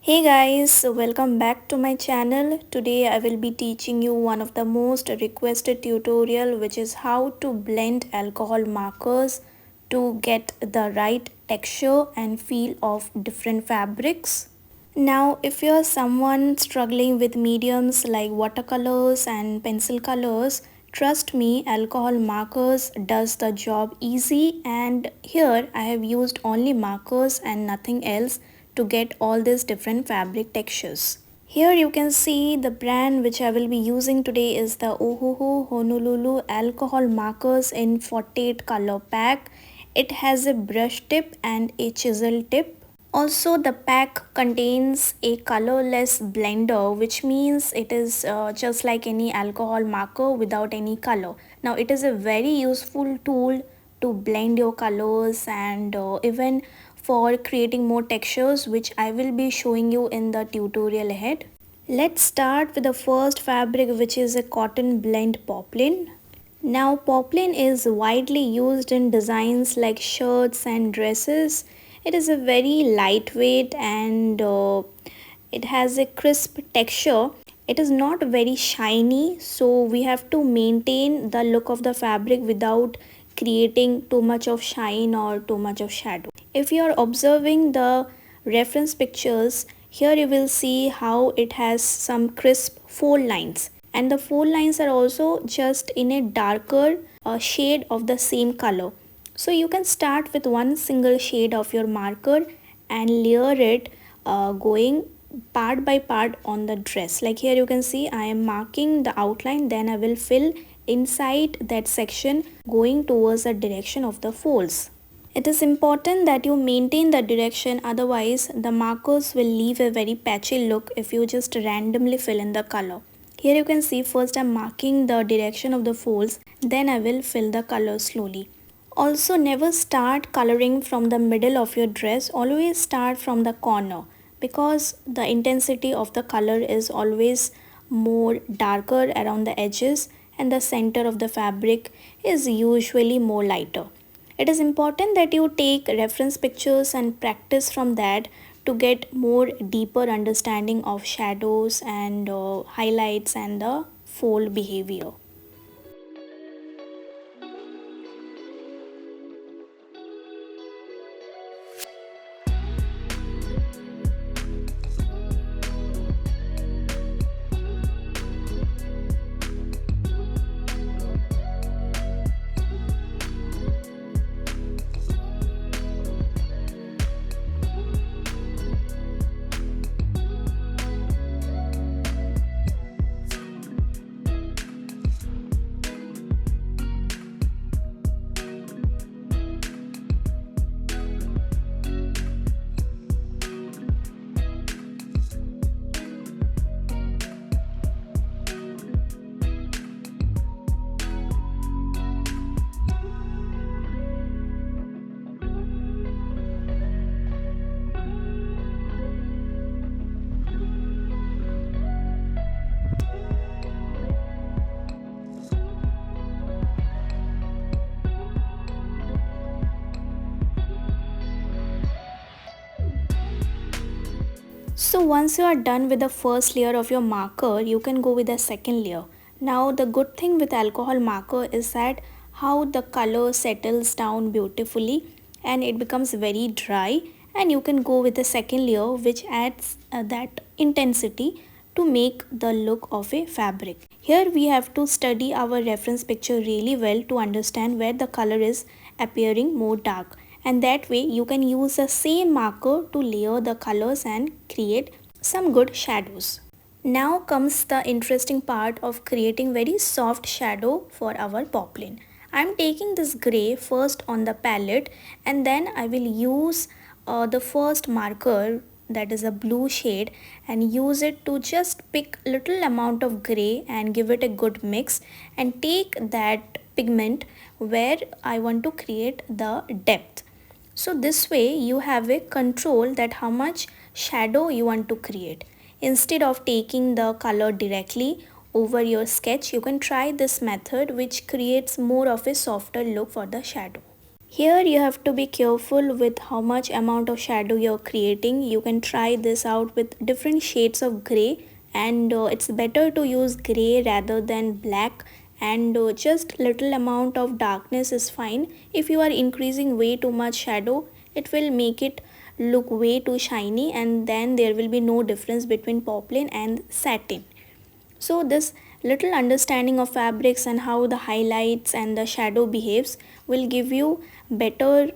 Hey guys, welcome back to my channel. Today I will be teaching you one of the most requested tutorial, which is how to blend alcohol markers to get the right texture and feel of different fabrics. Now if you're someone struggling with mediums like watercolors and pencil colors, trust me, alcohol markers does the job easy, and here I have used only markers and nothing else to get all these different fabric textures. Here you can see the brand which I will be using today is the Ohuhu Honolulu alcohol markers in 48 color pack. It has a brush tip and a chisel tip. Also, the pack contains a colorless blender, which means it is just like any alcohol marker without any color. Now, it is a very useful tool to blend your colors and even for creating more textures, which I will be showing you in the tutorial ahead. Let's start with the first fabric, which is a cotton blend poplin. Now, poplin is widely used in designs like shirts and dresses. It is a very lightweight and it has a crisp texture. It is not very shiny, so we have to maintain the look of the fabric without creating too much of shine or too much of shadow. If you are observing the reference pictures, here you will see how it has some crisp fold lines, and the fold lines are also just in a darker shade of the same color. So you can start with one single shade of your marker and layer it going part by part on the dress. Like here you can see I am marking the outline, then I will fill inside that section going towards the direction of the folds. It is important that you maintain the direction, otherwise the markers will leave a very patchy look if you just randomly fill in the color. Here you can see first I am marking the direction of the folds, then I will fill the color slowly. Also, never start coloring from the middle of your dress, always start from the corner, because the intensity of the color is always more darker around the edges and the center of the fabric is usually more lighter. It is important that you take reference pictures and practice from that to get more deeper understanding of shadows and highlights and the fold behavior. So once you are done with the first layer of your marker, you can go with the second layer. Now the good thing with alcohol marker is that how the color settles down beautifully and it becomes very dry, and you can go with the second layer which adds that intensity to make the look of a fabric. Here we have to study our reference picture really well to understand where the color is appearing more dark, and that way you can use the same marker to layer the colors and create some good shadows. Now comes the interesting part of creating very soft shadow for our poplin. I am taking this grey first on the palette, and then I will use the first marker, that is a blue shade, and use it to just pick little amount of grey and give it a good mix and take that pigment where I want to create the depth. So this way you have a control that how much shadow you want to create. Instead of taking the color directly over your sketch, you can try this method which creates more of a softer look for the shadow. Here you have to be careful with how much amount of shadow you're creating. You can try this out with different shades of gray, and it's better to use gray rather than black, and just little amount of darkness is fine. If you are increasing way too much shadow, it will make it look way too shiny, and then there will be no difference between poplin and satin. So this little understanding of fabrics and how the highlights and the shadow behaves will give you better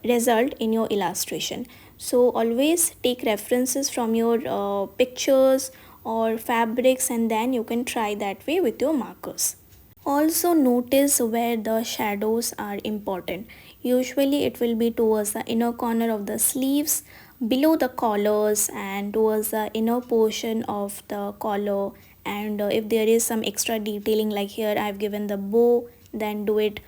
result in your illustration. So always take references from your pictures or fabrics, and then you can try that way with your markers. Also notice where the shadows are important. Usually it will be towards the inner corner of the sleeves, below the collars, and towards the inner portion of the collar. And if there is some extra detailing, like here I've given the bow, then do it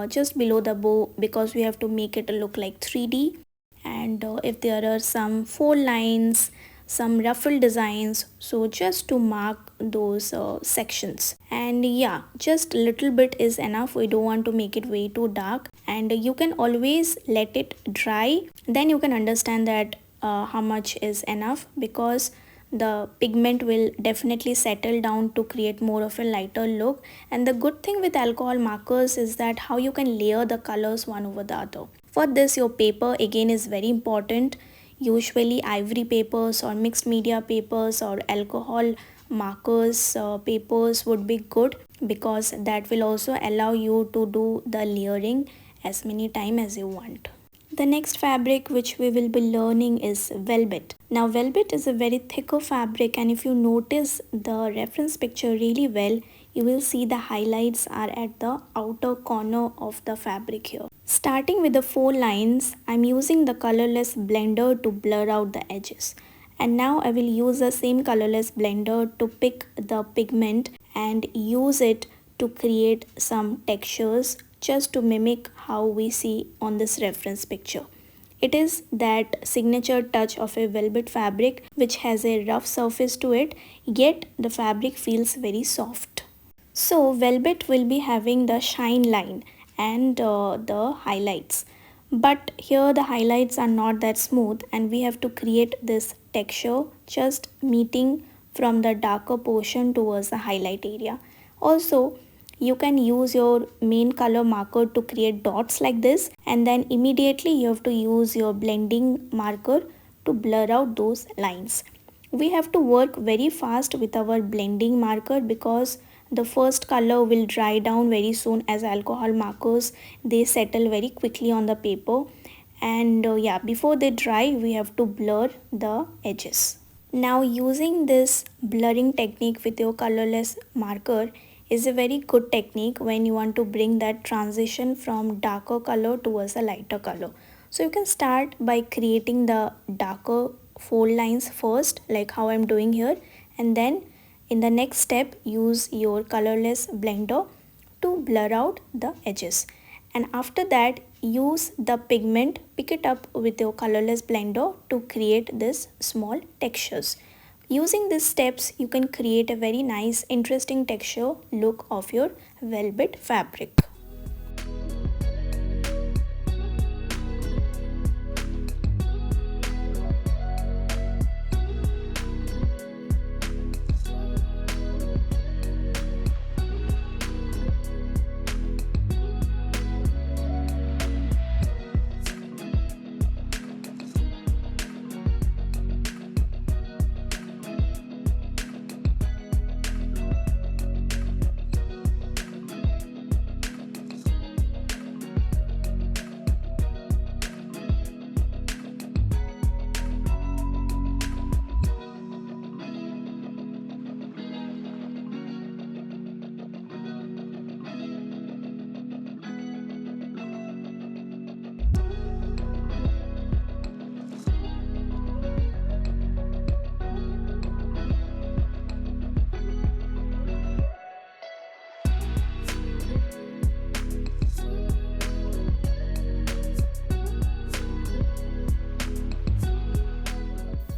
just below the bow, because we have to make it look like 3D. And if there are some fold lines, some ruffle designs, so just to mark those sections. And yeah, just little bit is enough. We don't want to make it way too dark, and you can always let it dry, then you can understand that how much is enough, because the pigment will definitely settle down to create more of a lighter look. And the good thing with alcohol markers is that how you can layer the colors one over the other. For this, your paper again is very important. Usually ivory papers or mixed media papers or alcohol markers papers would be good, because that will also allow you to do the layering as many time as you want. The next fabric which we will be learning is velvet. Now velvet is a very thicker fabric, and if you notice the reference picture really well, you will see the highlights are at the outer corner of the fabric here. Starting with the four lines, I'm using the colorless blender to blur out the edges. And now I will use the same colorless blender to pick the pigment and use it to create some textures, just to mimic how we see on this reference picture. It is that signature touch of a velvet fabric which has a rough surface to it, yet the fabric feels very soft. So velvet will be having the shine line and the highlights, but here the highlights are not that smooth, and we have to create this texture just meeting from the darker portion towards the highlight area. Also, you can use your main color marker to create dots like this, and then immediately you have to use your blending marker to blur out those lines. We have to work very fast with our blending marker, because the first color will dry down very soon, as alcohol markers they settle very quickly on the paper. And yeah, before they dry we have to blur the edges. Now using this blurring technique with your colorless marker is a very good technique when you want to bring that transition from darker color towards a lighter color. So you can start by creating the darker fold lines first, like how I'm doing here, and then in the next step use your colorless blender to blur out the edges. And after that use the pigment, pick it up with your colorless blender to create this small textures. Using these steps you can create a very nice interesting texture look of your velvet fabric.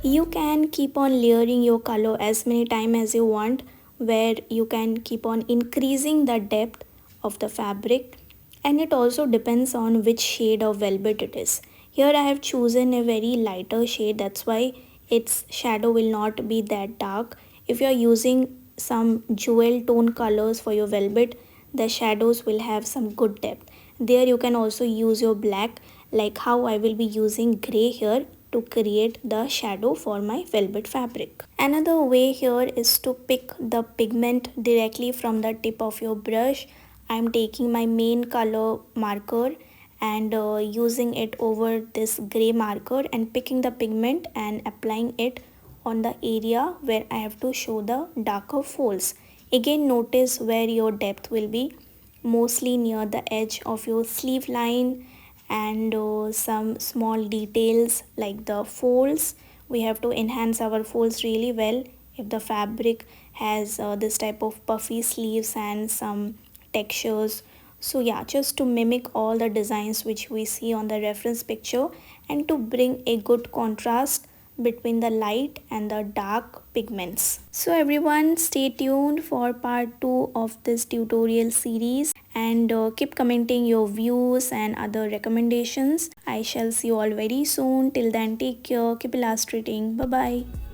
You can keep on layering your color as many times as you want, where you can keep on increasing the depth of the fabric. And it also depends on which shade of velvet it is. Here I have chosen a very lighter shade, that's why its shadow will not be that dark. If you are using some jewel tone colors for your velvet, the shadows will have some good depth. There you can also use your black, like how I will be using gray here to create the shadow for my velvet fabric. Another way here is to pick the pigment directly from the tip of your brush. I'm taking my main color marker and using it over this gray marker and picking the pigment and applying it on the area where I have to show the darker folds. Again, notice where your depth will be, mostly near the edge of your sleeve line, and some small details like the folds. We have to enhance our folds really well if the fabric has this type of puffy sleeves and some textures. So yeah, just to mimic all the designs which we see on the reference picture and to bring a good contrast between the light and the dark pigments. So everyone, stay tuned for part 2 of this tutorial series, and keep commenting your views and other recommendations. I shall see you all very soon. Till then, take care, keep illustrating. Bye bye.